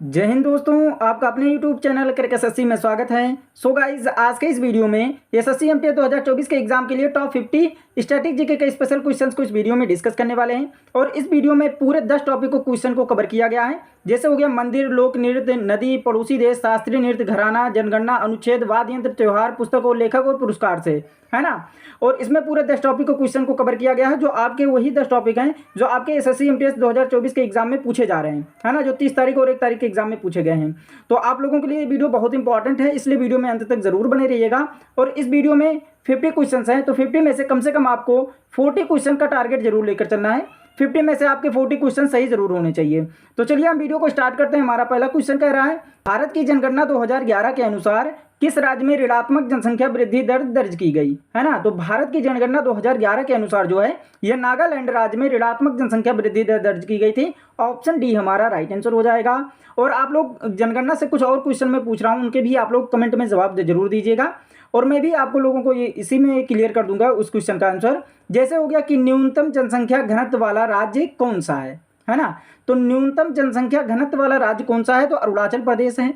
जय हिंद दोस्तों, आपका अपने YouTube चैनल क्रिक एसएससी में स्वागत है। सो गाइज, आज के इस वीडियो में एसएससी एमटीएस 2024 के एग्जाम के लिए टॉप 50 स्टैटिक जीके के स्पेशल क्वेश्चंस को इस वीडियो में डिस्कस करने वाले हैं। और इस वीडियो में पूरे 10 टॉपिक को क्वेश्चन को कवर किया गया है। जैसे हो गया मंदिर, लोक नृत्य, नदी, पड़ोसी देश, शास्त्रीय नृत्य, घराना, जनगणना, अनुच्छेद, वाद्य यंत्र, त्योहार, पुस्तक और लेखक और पुरस्कार से, है ना। और इसमें पूरे 10 टॉपिक को क्वेश्चन को कवर किया गया है, जो आपके वही 10 टॉपिक हैं जो आपके एसएससी एमटीएस 2024 के एग्जाम में पूछे जा रहे हैं, है ना, जो 30 तारीख और 1 तारीख के एग्जाम में पूछे गए हैं। तो आप लोगों के लिए ये वीडियो बहुत इंपॉर्टेंट है, इसलिए वीडियो में अंत तक जरूर बने रहिएगा। और इस वीडियो में 50 क्वेश्चन हैं, तो 50 में से कम आपको 40 क्वेश्चन का टारगेट जरूर लेकर चलना है। 50 में से आपके 40 क्वेश्चन सही जरूर होने चाहिए। तो चलिए हम वीडियो को स्टार्ट करते हैं। हमारा पहला क्वेश्चन कह रहा है, भारत की जनगणना 2011 के अनुसार किस राज्य में ऋणात्मक जनसंख्या वृद्धि दर दर्ज की गई, है ना। तो भारत की जनगणना 2011 के अनुसार जो है यह नागालैंड राज्य में ऋणात्मक जनसंख्या वृद्धि दर दर्ज की गई थी। ऑप्शन डी हमारा राइट आंसर हो जाएगा। और आप लोग जनगणना से कुछ और क्वेश्चन मैं पूछ रहा हूँ, उनके भी आप लोग कमेंट में जवाब जरूर दीजिएगा, और मैं भी आपको लोगों को ये इसी में क्लियर कर दूंगा उस क्वेश्चन का आंसर। जैसे हो गया कि न्यूनतम जनसंख्या घनत्व वाला राज्य कौन सा है ना। तो न्यूनतम जनसंख्या घनत्व वाला राज्य कौन सा है, तो अरुणाचल प्रदेश है।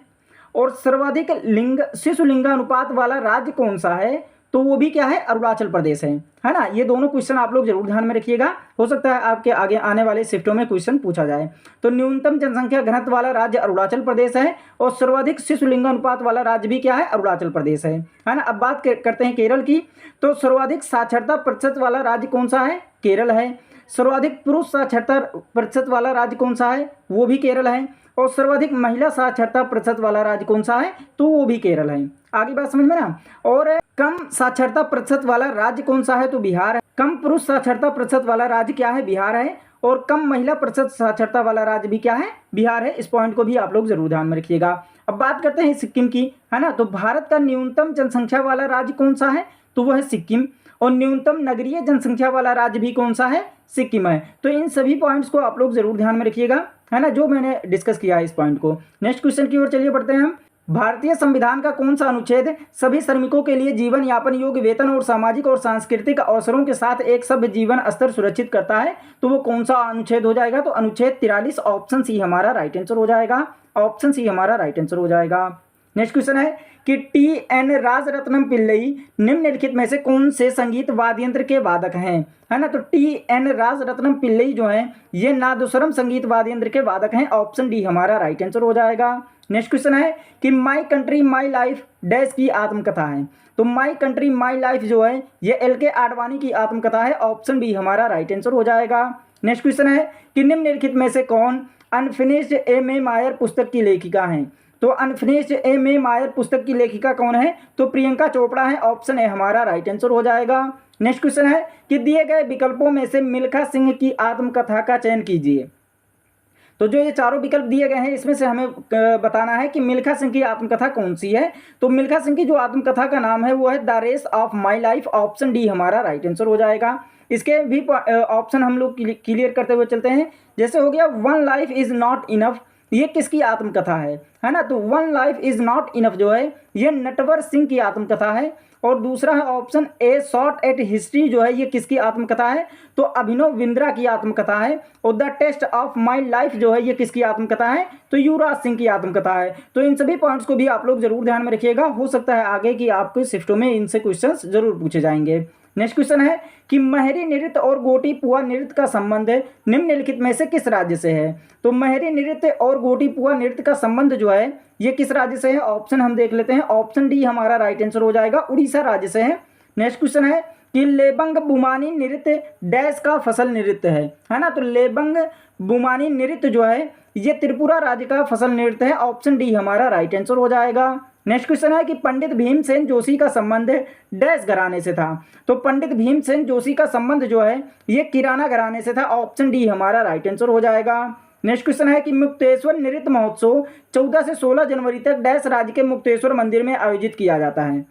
और सर्वाधिक शिशु लिंगानुपात वाला राज्य कौन सा है, तो वो भी क्या है, अरुणाचल प्रदेश है ना। ये दोनों क्वेश्चन आप लोग जरूर ध्यान में रखिएगा, हो सकता है आपके आगे आने वाले शिफ्टों में क्वेश्चन पूछा जाए। तो न्यूनतम जनसंख्या घनत्व वाला राज्य अरुणाचल प्रदेश है, और सर्वाधिक शिशु लिंगानुपात वाला राज्य भी क्या है, अरुणाचल प्रदेश है ना। अब बात करते हैं केरल की। तो सर्वाधिक साक्षरता प्रतिशत वाला राज्य कौन सा है, केरल है। सर्वाधिक पुरुष साक्षरता प्रतिशत वाला राज्य कौन सा है, वो भी केरल है। और सर्वाधिक महिला साक्षरता प्रतिशत वाला राज्य कौन सा है, तो वो भी केरल है। आगे बात समझ में ना। और कम साक्षरता प्रतिशत वाला राज्य कौन सा है, तो बिहार है। कम पुरुष साक्षरता प्रतिशत वाला राज्य क्या है, बिहार है। और कम महिला प्रतिशत साक्षरता वाला राज्य भी क्या है, बिहार है। इस पॉइंट को भी आप लोग जरूर ध्यान में रखिएगा। अब बात करते हैं सिक्किम की, है ना। तो भारत का न्यूनतम जनसंख्या वाला राज्य कौन सा है, तो वह है सिक्किम। और न्यूनतम नगरीय जनसंख्या वाला राज्य भी कौन सा है, सिक्किम है। तो इन सभी पॉइंट्स को आप लोग जरूर ध्यान में रखिएगा, है ना, जो मैंने डिस्कस किया है इस पॉइंट को। नेक्स्ट क्वेश्चन की ओर चलिए बढ़ते हैं हम। भारतीय संविधान का कौन सा अनुच्छेद सभी श्रमिकों के लिए जीवन यापन योग्य वेतन और सामाजिक और सांस्कृतिक अवसरों के साथ एक सभ्य जीवन स्तर सुरक्षित करता है, तो वो कौन सा अनुच्छेद हो जाएगा, तो अनुच्छेद 43। ऑप्शन सी हमारा राइट आंसर हो जाएगा। ऑप्शन सी हमारा राइट आंसर हो जाएगा। नेक्स्ट क्वेश्चन है कि टी.एन. राजरत्नम पिल्लई निम्नलिखित में से कौन से संगीत वाद्य यंत्र के वादक हैं, है ना। तो टी.एन. राजरत्नम पिल्लई जो है ये नादस्वरम संगीत वाद्य यंत्र के वादक हैं। ऑप्शन डी हमारा राइट आंसर हो जाएगा। नेक्स्ट क्वेश्चन है कि my country my life dash की आत्मकथा है। तो माई कंट्री माई लाइफ जो है ये एल.के. आडवाणी की आत्मकथा है। ऑप्शन बी हमारा राइट आंसर हो जाएगा। नेक्स्ट क्वेश्चन है कि निम्नलिखित में से कौन अनफिनिश्ड ए.मे. मायर पुस्तक की लेखिका हैं। तो अनफिनिश्ड ए.मे. मायर पुस्तक की लेखिका कौन है, तो प्रियंका चोपड़ा है। ऑप्शन ए हमारा राइट आंसर हो जाएगा। नेक्स्ट क्वेश्चन है कि दिए गए विकल्पों में से मिल्खा सिंह की आत्मकथा का चयन कीजिए। तो जो ये चारों विकल्प दिए गए हैं इसमें से हमें बताना है कि मिल्खा सिंह की आत्मकथा कौन सी है। तो मिल्खा सिंह की जो आत्मकथा का नाम है वो है the race of my life. Option D हमारा राइट आंसर हो जाएगा। इसके भी ऑप्शन हम लोग क्लियर करते हुए चलते हैं। जैसे हो गया one life is not enough, ये किसकी आत्मकथा है ना। तो one life is not enough जो है ये नटवर सिंह की आत्मकथा है। और दूसरा है option A short at history जो है ये किसकी आत्मकथा है, तो अभिनव बिंद्रा की आत्मकथा है। और the test of my life जो है ये किसकी आत्मकथा है, तो युवराज सिंह की आत्मकथा है। तो इन सभी पॉइंट्स को भी आप लोग जरूर ध्यान में रखिएगा, हो सकता है आगे की आपके शिफ्टों में इनसे क्वेश्चंस जरूर पूछे जाएंगे। नेक्स्ट क्वेश्चन है कि महरी नृत्य और गोटी पुआ नृत्य का संबंध निम्नलिखित में से किस राज्य से है। तो महरी नृत्य और गोटी पुआ नृत्य का संबंध जो है ये किस राज्य से है, ऑप्शन हम देख लेते हैं। ऑप्शन डी हमारा राइट आंसर हो जाएगा, उड़ीसा राज्य से है। नेक्स्ट क्वेश्चन है कि लेबंग बुमानी नृत्य डैश का फसल नृत्य है ना। तो लेबंग बुमानी नृत्य जो है ये त्रिपुरा राज्य का फसल नृत्य है। ऑप्शन डी हमारा राइट आंसर हो जाएगा। नेक्स्ट क्वेश्चन है कि पंडित भीमसेन जोशी का संबंध डैश घराने से था। तो पंडित भीमसेन जोशी का संबंध जो है ये किराना घराने से था। ऑप्शन डी हमारा राइट आंसर हो जाएगा। नेक्स्ट क्वेश्चन है कि मुक्तेश्वर नृत्य महोत्सव 14 से 16 जनवरी तक डैश राज्य के मुक्तेश्वर मंदिर में आयोजित किया जाता है।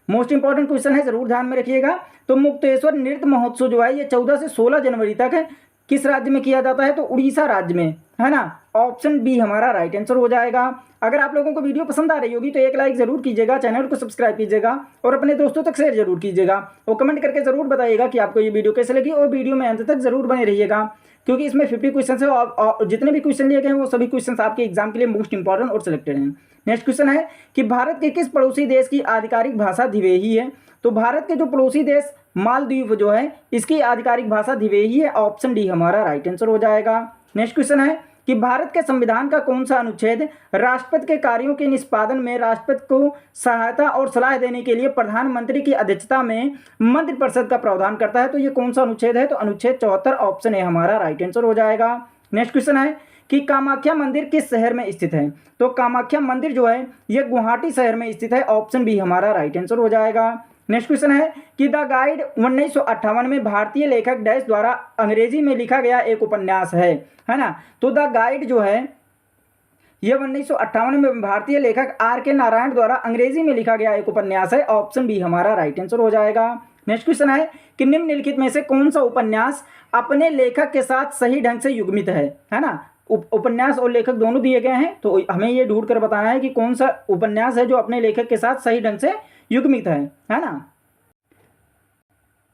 मोस्ट इंपॉर्टेंट क्वेश्चन है, जरूर ध्यान में रखिएगा। तो मुक्तेश्वर नृत्य महोत्सव जो है ये 14 से 16 जनवरी तक किस राज्य में किया जाता है, तो उड़ीसा राज्य में, है ना। ऑप्शन बी हमारा राइट आंसर हो जाएगा। अगर आप लोगों को वीडियो पसंद आ रही होगी तो एक लाइक जरूर कीजिएगा, चैनल को सब्सक्राइब कीजिएगा और अपने दोस्तों तक शेयर जरूर कीजिएगा। और कमेंट करके जरूर बताइएगा कि आपको ये वीडियो कैसे लगी, और वीडियो में अंत तक जरूर बने रहिएगा। क्योंकि इसमें 50 क्वेश्चन है और जितने भी क्वेश्चन लिए गए हैं वो सभी क्वेश्चन आपके एग्जाम के लिए मोस्ट इंपॉर्टेंट और सिलेक्टेड हैं। नेक्स्ट क्वेश्चन है कि भारत के किस पड़ोसी देश की आधिकारिक भाषा दिवेही है। तो भारत के जो पड़ोसी देश मालदीव जो है इसकी आधिकारिक भाषा दिवेही है। ऑप्शन डी हमारा राइट आंसर हो जाएगा। नेक्स्ट क्वेश्चन है कि भारत के संविधान का कौन सा अनुच्छेद राष्ट्रपति के कार्यों के निष्पादन में राष्ट्रपति को सहायता और सलाह देने के लिए प्रधानमंत्री की अध्यक्षता में मंत्रिपरिषद का प्रावधान करता है। तो ये कौन सा अनुच्छेद है। तो अनुच्छेद 74 ऑप्शन ए हमारा राइट आंसर हो जाएगा। नेक्स्ट क्वेश्चन है कि कामाख्या मंदिर किस शहर में स्थित है। तो कामाख्या मंदिर जो है ये गुवाहाटी शहर में स्थित है। ऑप्शन बी हमारा राइट आंसर हो जाएगा। नेक्स्ट क्वेश्चन है कि द गाइड 1958 में भारतीय लेखक डैश द्वारा अंग्रेजी में लिखा गया एक उपन्यास है ना। तो द गाइड जो है ये 1958 में भारतीय लेखक R.K. नारायण द्वारा अंग्रेजी में लिखा गया एक उपन्यास है। ऑप्शन बी हमारा राइट आंसर हो जाएगा। नेक्स्ट क्वेश्चन है कि निम्नलिखित में से कौन सा उपन्यास अपने लेखक के साथ सही ढंग से युग्मित है ना। उपन्यास और लेखक दोनों दिए गए हैं, तो हमें ये ढूंढ कर बताना है कि कौन सा उपन्यास है जो अपने लेखक के साथ सही ढंग से युग्मित है ना।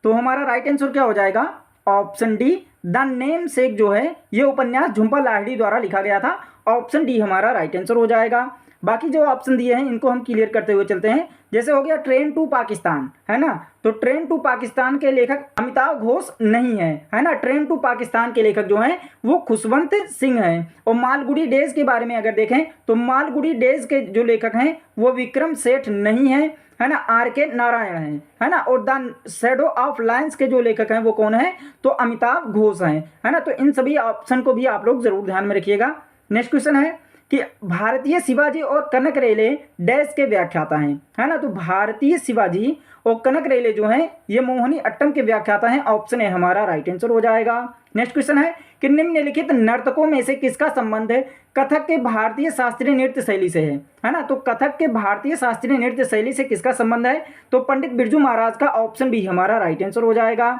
तो हमारा राइट आंसर क्या हो जाएगा। ऑप्शन डी द नेम सेक जो है ये उपन्यास झुंपा लाहिड़ी द्वारा लिखा गया था। ऑप्शन डी हमारा राइट आंसर हो जाएगा। बाकी जो ऑप्शन दिए हैं इनको हम क्लियर करते हुए चलते हैं। जैसे हो गया ट्रेन टू पाकिस्तान है ना। तो ट्रेन टू पाकिस्तान के लेखक अमिताभ घोष नहीं है ना। ट्रेन टू पाकिस्तान के लेखक जो हैं वो खुशवंत सिंह हैं। और मालगुडी डेज के बारे में अगर देखें तो मालगुडी डेज के जो लेखक हैं वो विक्रम सेठ नहीं है ना, R.K. नारायण है ना। और द शैडो ऑफ लायंस के जो लेखक हैं वो कौन है। तो अमिताभ घोष हैं है ना। तो इन सभी ऑप्शन को भी आप लोग जरूर ध्यान में रखिएगा। नेक्स्ट क्वेश्चन है कि भारतीय शिवाजी और कनक रेले डैश के व्याख्याता हैं है ना। तो भारतीय शिवाजी और कनक रेले जो हैं ये मोहिनी अट्टम के व्याख्याता हैं। ऑप्शन ए हमारा राइट आंसर हो जाएगा। नेक्स्ट क्वेश्चन है कि निम्नलिखित नर्तकों में से किसका संबंध कथक के भारतीय शास्त्रीय नृत्य शैली से है ना। तो कथक के भारतीय शास्त्रीय नृत्य शैली से किसका संबंध है। तो पंडित बिरजू महाराज का। ऑप्शन बी हमारा राइट आंसर हो जाएगा।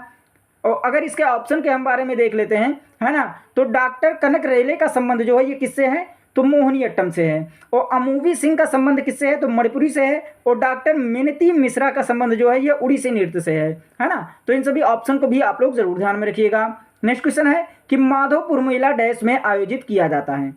और अगर इसके ऑप्शन के हम बारे में देख लेते हैं है ना। तो डॉक्टर कनक रेले का संबंध जो है ये किससे है। तो मोहिनी अट्टम से है। और अमूवी सिंह का संबंध किससे है। तो मणिपुरी से है। और डॉक्टर मिनती मिश्रा का संबंध जो है ये उड़ीसी नृत्य से है ना। तो इन सभी ऑप्शन को भी आप लोग जरूर ध्यान में रखिएगा। नेक्स्ट क्वेश्चन है कि माधोपुर मेला डैश में आयोजित किया जाता है।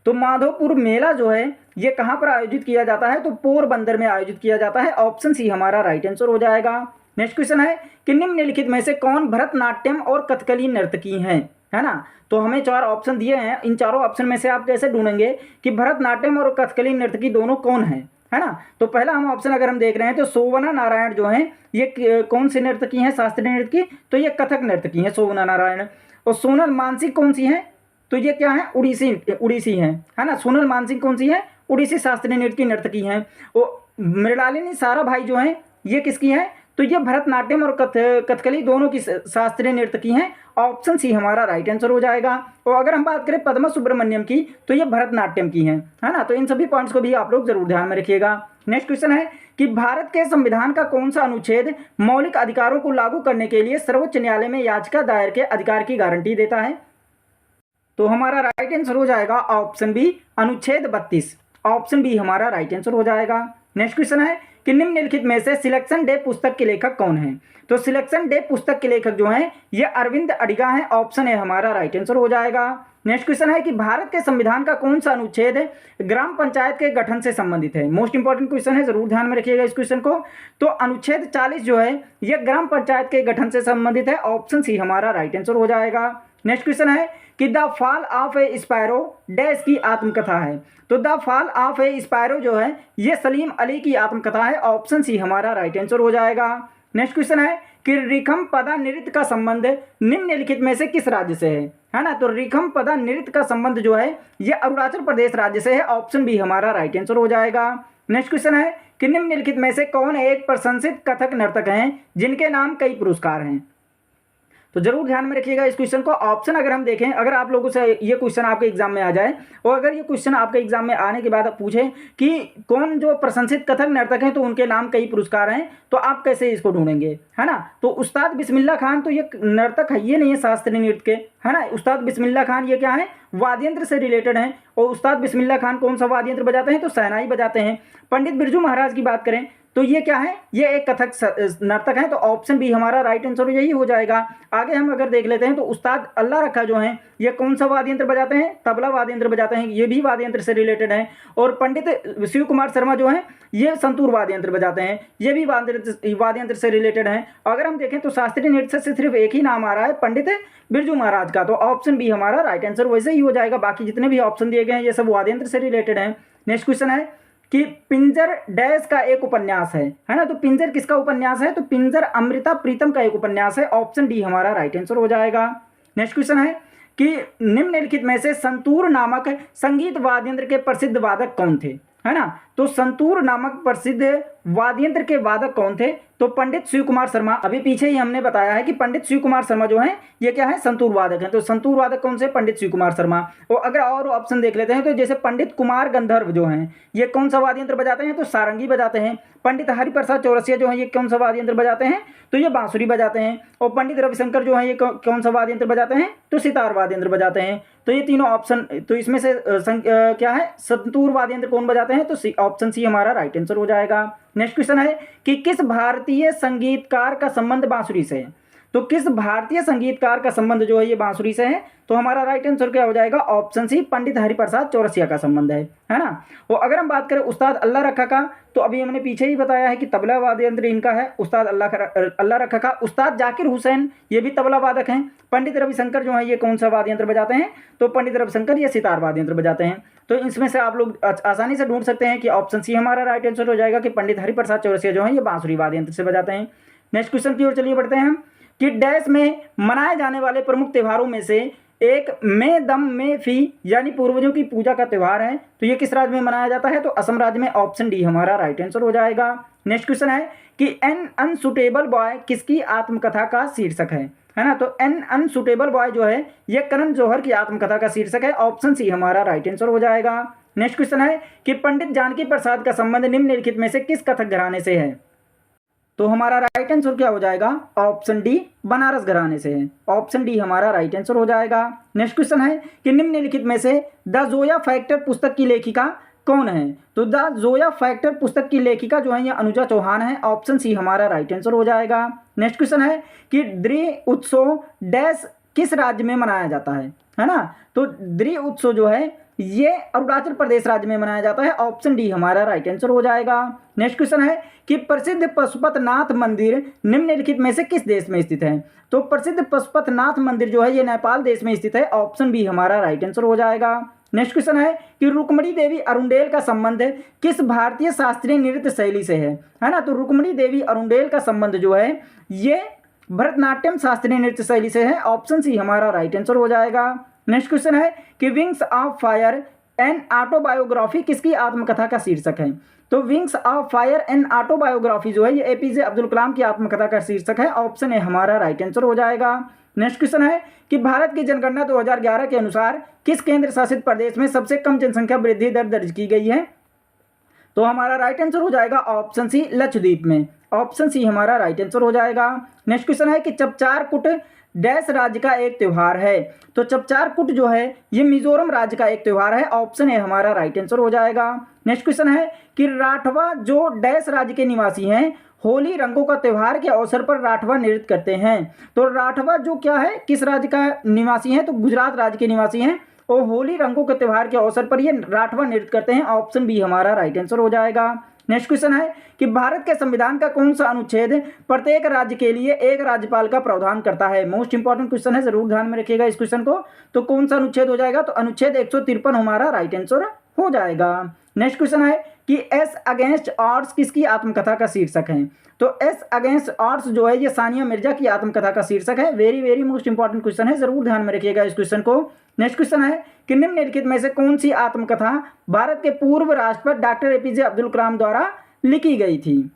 तो माधोपुर मेला जो है ये कहाँ पर आयोजित किया जाता है। तो पोरबंदर में आयोजित किया जाता है। ऑप्शन सी हमारा राइट आंसर हो जाएगा। नेक्स्ट क्वेश्चन है कि निम्नलिखित में से कौन भरतनाट्यम और कथकली नर्तकी हैं है ना। तो हमें 4 ऑप्शन दिए हैं। इन चारों ऑप्शन में से आप कैसे ढूंढेंगे कि भरतनाट्यम और कथकली नर्तकी दोनों कौन है ना। तो पहला हम ऑप्शन अगर हम देख रहे हैं तो शोभना नारायण जो है ये कौन सी नर्तकी हैं शास्त्रीय नृत्य की। तो ये कथक नर्तकी हैं शोभना नारायण। और सोनल मानसिंह कौन सी है। तो ये क्या है उड़ीसी है ना। सोनल मानसिंह कौन सी है उड़ीसी शास्त्रीय नृत्य की नर्तकी हैं। और मृणालिनी साराभाई जो हैं ये किसकी हैं। तो ये भरतनाट्यम और कथकली दोनों की शास्त्रीय नृतकी हैं। ऑप्शन सी हमारा राइट आंसर हो जाएगा। और अगर हम बात करें पद्मा सुब्रमण्यम की तो ये भरतनाट्यम की हैं है ना। तो इन सभी पॉइंट्स को भी आप लोग जरूर ध्यान में रखिएगा। नेक्स्ट क्वेश्चन है कि भारत के संविधान का कौन सा अनुच्छेद मौलिक अधिकारों को लागू करने के लिए सर्वोच्च न्यायालय में याचिका दायर के अधिकार की गारंटी देता है। तो हमारा राइट आंसर हो जाएगा ऑप्शन बी अनुच्छेद 32। ऑप्शन बी हमारा राइट आंसर हो जाएगा। नेक्स्ट क्वेश्चन है कि निम्नलिखित में से सिलेक्शन डे पुस्तक के लेखक कौन हैं। तो सिलेक्शन डे पुस्तक के लेखक जो हैं ये अरविंद अडिगा हैं। ऑप्शन ए हमारा राइट आंसर हो जाएगा। नेक्स्ट क्वेश्चन है कि भारत के संविधान का कौन सा अनुच्छेद ग्राम पंचायत के गठन से संबंधित है। मोस्ट इंपॉर्टेंट क्वेश्चन है, जरूर ध्यान में रखिएगा इस क्वेश्चन को। तो अनुच्छेद 40 जो है ये ग्राम पंचायत के गठन से संबंधित है। ऑप्शन सी हमारा राइट आंसर हो जाएगा। नेक्स्ट क्वेश्चन है कि the fall of A sparrow dash की आत्मकथा है। तो the fall of A sparrow जो है ये सलीम अली की आत्मकथा है। ऑप्शन सी हमारा राइट आंसर हो जाएगा। नेक्स्ट क्वेश्चन है कि रिखम पदा नृत्य का संबंध निम्नलिखित में से किस राज्य से है ना। तो रिखम पदा नृत्य का संबंध जो है ये अरुणाचल प्रदेश राज्य से है। ऑप्शन बी हमारा राइट आंसर हो जाएगा। नेक्स्ट क्वेश्चन है कि निम्नलिखित में से कौन एक प्रशंसित कथक नर्तक हैं जिनके नाम कई पुरस्कार हैं। तो जरूर ध्यान में रखिएगा इस क्वेश्चन को। ऑप्शन अगर हम देखें, अगर आप लोगों से ये क्वेश्चन आपके एग्जाम में आ जाए और अगर ये क्वेश्चन आपके एग्जाम में आने के बाद आप पूछें कि कौन जो प्रशंसित कथक नर्तक हैं तो उनके नाम कई पुरस्कार हैं, तो आप कैसे इसको ढूंढेंगे है ना। तो उस्ताद बिस्मिल्लाह खान तो ये नर्तक है, ये नहीं है शास्त्रीय नृत्य के है ना। उस्ताद बिस्मिल्लाह खान ये क्या है वाद्यंत्र से रिलेटेड हैं। और उस्ताद बिस्मिल्लाह खान कौन सा वाद्यंत्र बजाते हैं तो शहनाई बजाते हैं। पंडित बिरजू महाराज की बात करें तो ये क्या है, ये एक कथक नर्तक है। तो ऑप्शन बी हमारा राइट आंसर यही हो जाएगा। आगे हम अगर देख लेते हैं तो उस्ताद अल्लाह रखा जो है ये कौन सा वाद्य यंत्र बजाते हैं, तबला वाद्य यंत्र बजाते हैं, ये भी वाद्य यंत्र से रिलेटेड है। और पंडित शिव कुमार शर्मा जो है ये संतूर वाद्य यंत्र बजाते हैं, ये भी वाद्य यंत्र से रिलेटेड है। अगर हम देखें तो शास्त्रीय नृत्य से सिर्फ एक ही नाम आ रहा है, पंडित बिरजू महाराज का। तो ऑप्शन बी हमारा राइट आंसर वैसे ही हो जाएगा। बाकी जितने भी ऑप्शन दिए गए हैं ये सब वाद्य यंत्र से रिलेटेड है। नेक्स्ट क्वेश्चन है कि पिंजर डैश का एक उपन्यास है ना। तो पिंजर किसका उपन्यास है, तो पिंजर अमृता प्रीतम का एक उपन्यास है। ऑप्शन डी हमारा राइट आंसर हो जाएगा। नेक्स्ट क्वेश्चन है कि निम्नलिखित में से संतूर नामक संगीत वाद्य यंत्र के प्रसिद्ध वादक कौन थे, है ना। तो संतूर नामक प्रसिद्ध वाद्य यंत्र के वादक कौन थे, तो पंडित शिव कुमार शर्मा। अभी पीछे ही हमने बताया है कि पंडित शिव कुमार शर्मा जो है ये क्या है, संतूर वादक हैं। तो संतूर वादक कौन से, पंडित शिव कुमार शर्मा। और अगर और ऑप्शन देख लेते हैं तो जैसे पंडित कुमार गंधर्व जो हैं ये कौन सा वाद्य यंत्र बजाते हैं, तो सारंगी बजाते हैं। पंडित हरिप्रसाद चौरसिया जो है ये कौन सा वाद्य यंत्र बजाते हैं, तो ये बांसुरी बजाते हैं। और पंडित रविशंकर जो है ये कौन सा वाद्य यंत्र बजाते हैं, तो सितार वाद्य यंत्र बजाते हैं। तो ये तीनों ऑप्शन, तो इसमें से क्या है, संतूर वाद्य यंत्र कौन बजाते हैं, तो ऑप्शन सी हमारा राइट आंसर हो जाएगा। नेक्स्ट क्वेश्चन है कि किस भारतीय संगीतकार का संबंध बांसुरी से है। तो किस भारतीय संगीतकार का संबंध जो है ये बांसुरी से है, तो हमारा राइट आंसर क्या हो जाएगा, ऑप्शन सी पंडित हरिप्रसाद चौरसिया का संबंध है ना। और अगर हम बात करें उस्ताद अल्लाह रखा का, तो अभी हमने पीछे ही बताया है कि तबला वाद्य यंत्र इनका है उस्ताद अल्लाह रखा का। उस्ताद जाकिर हुसैन ये भी तबला वादक हैं। पंडित रविशंकर जो है ये कौन सा वाद्य यंत्र बजाते हैं, तो पंडित रविशंकर ये सितार वाद्य यंत्र बजाते हैं। तो इसमें से आप लोग आसानी से ढूंढ सकते हैं कि ऑप्शन सी हमारा राइट आंसर हो जाएगा कि पंडित हरिप्रसाद चौरसिया जो है ये बांसुरी वाद्य यंत्र से बजाते हैं। नेक्स्ट क्वेश्चन की ओर चलिए बढ़ते हैं कि डैश में मनाए जाने वाले प्रमुख त्योहारों में से एक में दम में फी यानी पूर्वजों की पूजा का त्यौहार है। तो ये किस राज्य में मनाया जाता है, तो असम राज्य में। ऑप्शन डी हमारा राइट आंसर हो जाएगा। नेक्स्ट क्वेश्चन है कि एन अनसुटेबल बॉय किसकी आत्मकथा का शीर्षक है ना। तो एन अनसुटेबल बॉय जो है ये करण जौहर की आत्मकथा का शीर्षक है। ऑप्शन सी हमारा राइट आंसर हो जाएगा। नेक्स्ट क्वेश्चन है कि पंडित जानकी प्रसाद का संबंध निम्नलिखित में से किस कथक घराने से है, तो हमारा राइट आंसर क्या हो जाएगा, ऑप्शन डी बनारस घराने से है। ऑप्शन डी हमारा राइट आंसर हो जाएगा। नेक्स्ट क्वेश्चन है कि निम्नलिखित में से द जोया फैक्टर पुस्तक की लेखिका कौन है, तो द जोया फैक्टर पुस्तक की लेखिका जो है ये अनुजा चौहान है। ऑप्शन सी हमारा राइट आंसर हो जाएगा। नेक्स्ट क्वेश्चन है कि द्रि उत्सव डैश किस राज्य में मनाया जाता है ना। तो द्रि उत्सव जो है ये अरुणाचल प्रदेश राज्य में मनाया जाता है। ऑप्शन डी हमारा राइट आंसर हो जाएगा। नेक्स्ट क्वेश्चन है कि प्रसिद्ध पशुपतनाथ मंदिर निम्नलिखित में से किस देश में स्थित है, तो प्रसिद्ध पशुपतनाथ मंदिर जो है ये नेपाल देश में स्थित है। ऑप्शन बी हमारा राइट आंसर हो जाएगा। नेक्स्ट क्वेश्चन है कि रुक्मणी देवी अरुंडेल का संबंध किस भारतीय शास्त्रीय नृत्य शैली से है ना। तो रुक्मणी देवी अरुंडेल का संबंध जो है ये भरतनाट्यम शास्त्रीय नृत्य शैली से है। ऑप्शन सी हमारा राइट आंसर हो जाएगा। नेक्स्ट क्वेश्चन है कि wings of fire an autobiography किसकी आत्मकथा का शीर्षक है, तो wings of fire an autobiography जो है ये एपीजे अब्दुल कलाम की आत्मकथा का शीर्षक है। ऑप्शन ए हमारा राइट आंसर हो जाएगा। नेक्स्ट क्वेश्चन है कि भारत की जनगणना 2011 के अनुसार किस केंद्र शासित प्रदेश में सबसे कम जनसंख्या वृद्धि दर दर्ज की गई है, तो हमारा राइट आंसर हो जाएगा ऑप्शन सी लक्षद्वीप में। ऑप्शन सी हमारा राइट आंसर हो जाएगा। नेक्स्ट क्वेश्चन है कि चपचार कुट डैश राज्य का एक त्यौहार है, तो चपचार कुट जो है ये मिजोरम राज्य का एक त्यौहार है। ऑप्शन ए हमारा राइट आंसर हो जाएगा। नेक्स्ट क्वेश्चन है कि राठवा जो डैश राज्य के निवासी हैं होली रंगों का त्यौहार के अवसर पर राठवा नृत्य करते हैं, तो राठवा जो क्या है किस राज्य का निवासी है, तो गुजरात राज्य के निवासी हैं और होली रंगों के त्यौहार के अवसर पर ये राठवा नृत्य करते हैं। ऑप्शन बी हमारा राइट आंसर हो जाएगा। नेक्स्ट क्वेश्चन है कि भारत के संविधान का कौन सा अनुच्छेद प्रत्येक राज्य के लिए एक राज्यपाल का प्रावधान करता है। मोस्ट इंपॉर्टेंट क्वेश्चन है, जरूर ध्यान में रखिएगा इस क्वेश्चन को। तो कौन सा अनुच्छेद हो जाएगा, तो अनुच्छेद 153 हमारा राइट आंसर हो जाएगा। नेक्स्ट क्वेश्चन है कि एस अगेंस्ट ऑड्स किसकी आत्मकथा का शीर्षक है, तो एस अगेंस्ट ऑड्स जो है ये सानिया मिर्जा की आत्मकथा का शीर्षक है। Very very most important question है, जरूर ध्यान में रखिएगा इस क्वेश्चन को। नेक्स्ट क्वेश्चन है कि निम्नलिखित में से कौन सी आत्मकथा भारत के पूर्व राष्ट्रपति डॉक्टर एपीजे अब्दुल कलाम द्वारा लिखी गई थी,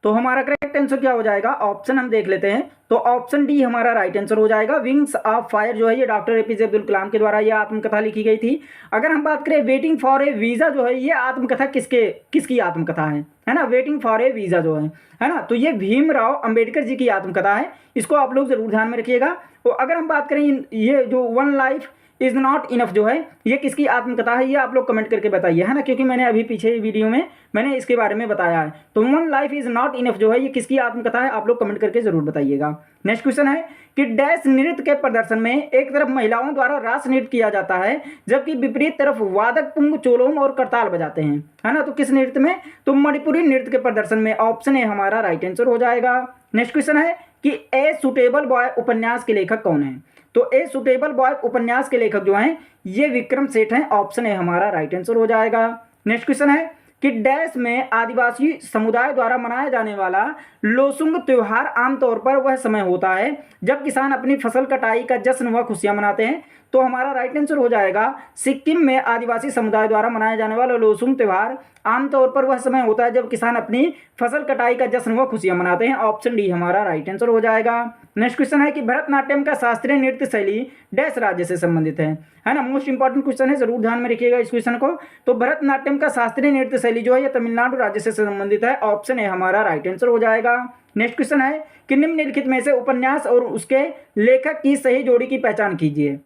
तो हमारा करेक्ट आंसर क्या हो जाएगा, ऑप्शन हम देख लेते हैं। तो ऑप्शन डी हमारा राइट आंसर हो जाएगा। विंग्स ऑफ फायर जो है ये डॉक्टर एपीजे अब्दुल कलाम के द्वारा ये आत्मकथा लिखी गई थी। अगर हम बात करें वेटिंग फॉर ए वीज़ा जो है ये आत्मकथा किसकी आत्मकथा है ना, वेटिंग फॉर ए वीज़ा जो है ना, तो ये भीमराव अंबेडकर जी की आत्मकथा है। इसको आप लोग जरूर ध्यान में रखिएगा। और अगर हम बात करें ये जो one life is not enough जो है ये किसकी आत्मकथा है, ये आप लोग कमेंट करके बताइए, है ना, क्योंकि मैंने अभी पीछे वीडियो में मैंने इसके बारे में बताया है। तो one life is not enough जो है ये किसकी आत्मकथा है, आप लोग कमेंट करके जरूर बताइएगा। नेक्स्ट क्वेश्चन है कि डैश नृत्य के प्रदर्शन में एक तरफ महिलाओं द्वारा रास नृत्य किया जाता है जबकि विपरीत तरफ वादक पुंग चोलोम और करताल बजाते हैं, है ना। तो किस नृत्य में, तो मणिपुरी नृत्य के प्रदर्शन में। ऑप्शन ए हमारा राइट आंसर हो जाएगा। नेक्स्ट क्वेश्चन है कि ए सुटेबल बॉय उपन्यास के लेखक कौन है, तो ए सुटेबल बॉय उपन्यास के लेखक जो हैं ये विक्रम सेठ हैं। ऑप्शन ए हमारा राइट आंसर हो जाएगा। नेक्स्ट क्वेश्चन है कि डैश में आदिवासी समुदाय द्वारा मनाया जाने वाला लोसुंग त्योहार आमतौर पर वह समय होता है जब किसान अपनी फसल कटाई का जश्न व खुशियां मनाते हैं। तो हमारा राइट आंसर हो जाएगा सिक्किम में आदिवासी समुदाय द्वारा मनाया जाने वाला लोसुंग त्योहार आमतौर पर वह समय होता है जब किसान अपनी फसल कटाई का जश्न व खुशियां मनाते हैं। ऑप्शन डी हमारा राइट आंसर हो जाएगा। नेक्स्ट क्वेश्चन है कि भरतनाट्यम का शास्त्रीय नृत्य शैली डैश राज्य से संबंधित है ना। मोस्ट इंपॉर्टेंट क्वेश्चन है, जरूर ध्यान में रखिएगा इस क्वेश्चन को। तो भरतनाट्यम का शास्त्रीय नृत्य शैली जो है ये तमिलनाडु राज्य से संबंधित है। ऑप्शन ए हमारा राइट आंसर हो जाएगा। नेक्स्ट क्वेश्चन है कि निम्नलिखित में से उपन्यास और उसके लेखक की सही जोड़ी की पहचान कीजिए।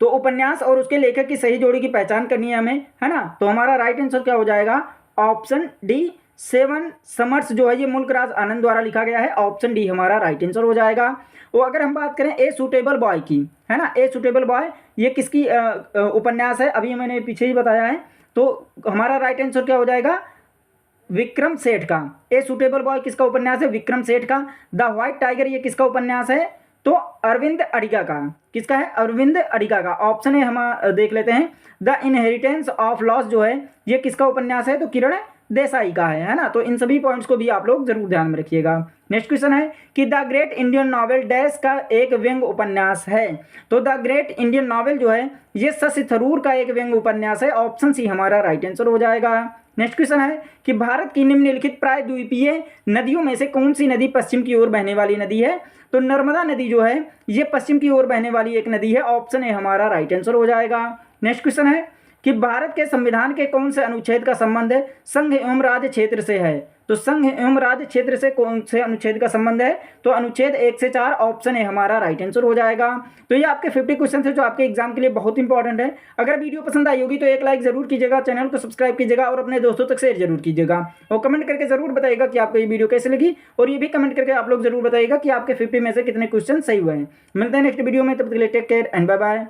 तो उपन्यास और उसके लेखक की सही जोड़ी की पहचान करनी है हमें, है ना। तो हमारा राइट आंसर क्या हो जाएगा, ऑप्शन डी सेवन समर्स जो है ये मुल्कराज आनंद द्वारा लिखा गया है। ऑप्शन डी हमारा राइट आंसर हो जाएगा। और अगर हम बात करें ए सुटेबल बॉय की, है ना, ए सुटेबल बॉय ये किसकी उपन्यास है, अभी मैंने पीछे ही बताया है। तो हमारा राइट आंसर क्या हो जाएगा, विक्रम सेठ का। ए सुटेबल बॉय किसका उपन्यास है, विक्रम सेठ का। द व्हाइट टाइगर ये किसका उपन्यास है, तो अरविंद अडिगा का। किसका है, अरविंद अडिगा का। ऑप्शन है हम देख लेते हैं, द इनहेरिटेंस ऑफ लॉस जो है ये किसका उपन्यास है, तो किरण देसाई का है ना। तो इन सभी पॉइंट्स को भी आप लोग जरूर ध्यान में रखिएगा। नेक्स्ट क्वेश्चन है कि the great Indian novel dash का एक व्यंग्य उपन्यास है। तो द ग्रेट इंडियन नॉवेल जो है ये शशि थरूर का एक व्यंग्य उपन्यास है। ऑप्शन सी हमारा राइट आंसर हो जाएगा। नेक्स्ट क्वेश्चन है कि भारत की निम्नलिखित प्रायद्वीपीय नदियों में से कौन सी नदी पश्चिम की ओर बहने वाली नदी है। तो नर्मदा नदी जो है ये पश्चिम की ओर बहने वाली एक नदी है। ऑप्शन ए हमारा राइट आंसर हो जाएगा। नेक्स्ट क्वेश्चन है कि भारत के संविधान के कौन से अनुच्छेद का संबंध संघ एवं राज्य क्षेत्र से है। तो संघ एवं राज्य क्षेत्र से कौन से अनुच्छेद का संबंध है, तो अनुच्छेद 1 से 4। ऑप्शन ए हमारा राइट आंसर हो जाएगा। तो ये आपके 50 क्वेश्चन थे जो आपके एग्जाम के लिए बहुत इंपॉर्टेंट है। अगर वीडियो पसंद आई होगी तो एक लाइक जरूर कीजिएगा, चैनल को सब्सक्राइब कीजिएगा और अपने दोस्तों तक शेयर जरूर कीजिएगा। और कमेंट करके जरूर बताइएगा कि आपको ये वीडियो कैसे लगी, और ये भी कमेंट करके आप लोग जरूर बताइएगा कि आपके 50 में से कितने क्वेश्चन सही हुए हैं। मिलते हैं नेक्स्ट वीडियो में, तब तक के लिए take care and bye bye.